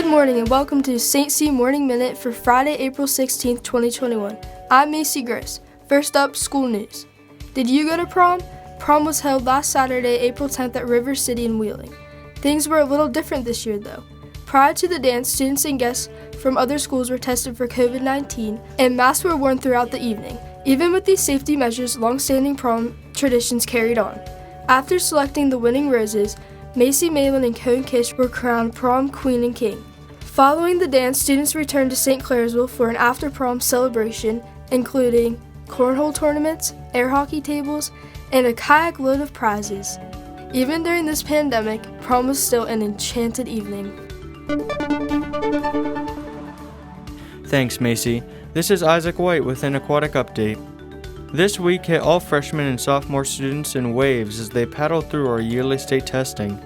Good morning and welcome to STC Morning Minute for Friday, April 16th, 2021. I'm Macy Gross. First up, school news. Did you go to prom? Prom was held last Saturday, April 10th at River City in Wheeling. Things were a little different this year though. Prior to the dance, students and guests from other schools were tested for COVID-19 and masks were worn throughout the evening. Even with these safety measures, long-standing prom traditions carried on. After selecting the winning roses, Macy, Malin, and Cone Kish were crowned prom queen and king. Following the dance, students returned to St. Clairsville for an after-prom celebration, including cornhole tournaments, air hockey tables, and a kayak load of prizes. Even during this pandemic, prom was still an enchanted evening. Thanks, Macy. This is Isaac White with an Aquatic update. This week hit all freshmen and sophomore students in waves as they paddled through our yearly state testing.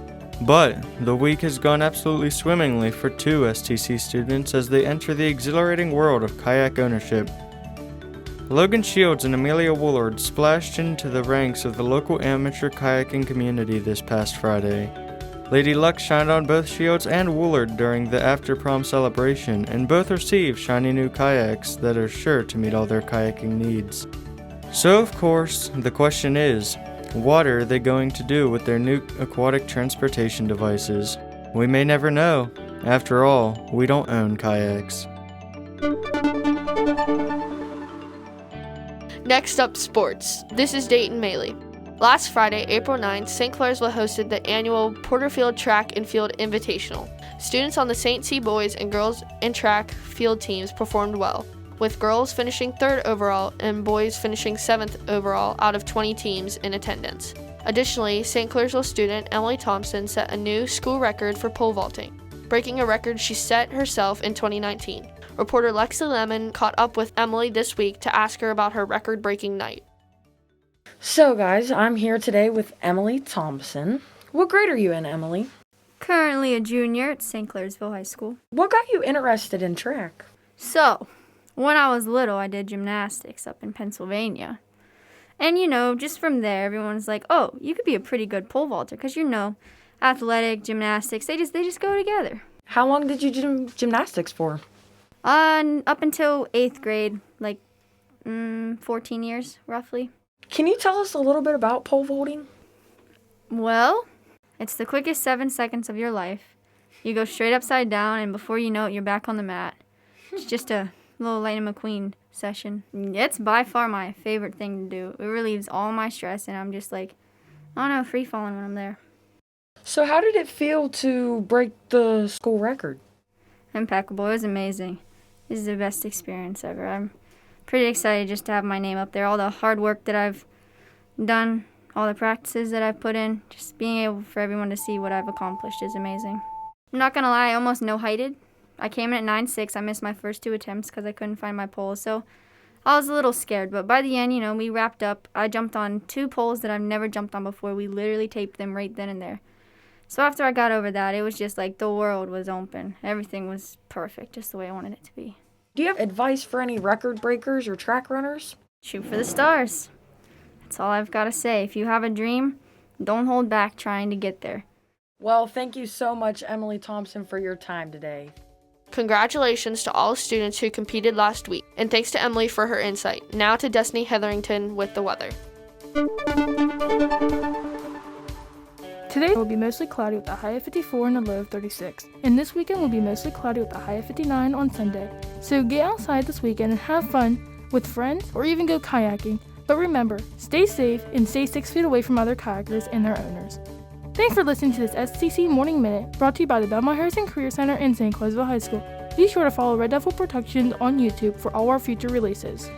But the week has gone absolutely swimmingly for two STC students as they enter the exhilarating world of kayak ownership. Logan Shields and Amelia Woolard splashed into the ranks of the local amateur kayaking community this past Friday. Lady Luck shined on both Shields and Woolard during the after-prom celebration, and both received shiny new kayaks that are sure to meet all their kayaking needs. So, of course, the question is, what are they going to do with their new aquatic transportation devices? We may never know. After all, we don't own kayaks. Next up, sports. This is Dayton Maley. Last Friday, April 9th, St. Clairsville hosted the annual Porterfield Track and Field Invitational. Students on the St. C boys and girls and track field teams performed well, with girls finishing 3rd overall and boys finishing 7th overall out of 20 teams in attendance. Additionally, St. Clairsville student Emily Thompson set a new school record for pole vaulting, breaking a record she set herself in 2019. Reporter Lexi Lemon caught up with Emily this week to ask her about her record-breaking night. So guys, I'm here today with Emily Thompson. What grade are you in, Emily? Currently a junior at St. Clairsville High School. What got you interested in track? So, when I was little, I did gymnastics up in Pennsylvania. And, just from there, everyone's like, oh, you could be a pretty good pole vaulter because, athletic, gymnastics, they just go together. How long did you do gymnastics for? Up until 8th grade, 14 years, roughly. Can you tell us a little bit about pole vaulting? Well, it's the quickest 7 seconds of your life. You go straight upside down, and before you know it, you're back on the mat. It's just a little Lightning McQueen session. It's by far my favorite thing to do. It relieves all my stress, and I'm just free falling when I'm there. So how did it feel to break the school record? Impeccable. It was amazing. This is the best experience ever. I'm pretty excited just to have my name up there. All the hard work that I've done, all the practices that I've put in, just being able for everyone to see what I've accomplished is amazing. I'm not going to lie, I almost no-heighted. I came in at 9.6. I missed my first 2 attempts because I couldn't find my pole, so I was a little scared. But by the end, we wrapped up. I jumped on 2 poles that I've never jumped on before. We literally taped them right then and there. So after I got over that, it was just like the world was open. Everything was perfect, just the way I wanted it to be. Do you have advice for any record breakers or track runners? Shoot for the stars. That's all I've got to say. If you have a dream, don't hold back trying to get there. Well, thank you so much, Emily Thompson, for your time today. Congratulations to all students who competed last week, and thanks to Emily for her insight. Now to Destiny Hetherington with the weather. Today will be mostly cloudy with a high of 54 and a low of 36. And this weekend will be mostly cloudy with a high of 59 on Sunday. So get outside this weekend and have fun with friends or even go kayaking. But remember, stay safe and stay 6 feet away from other kayakers and their owners. Thanks for listening to this STC Morning Minute brought to you by the Belmont-Harrison Career Center and St. Clairsville High School. Be sure to follow Red Devil Productions on YouTube for all our future releases.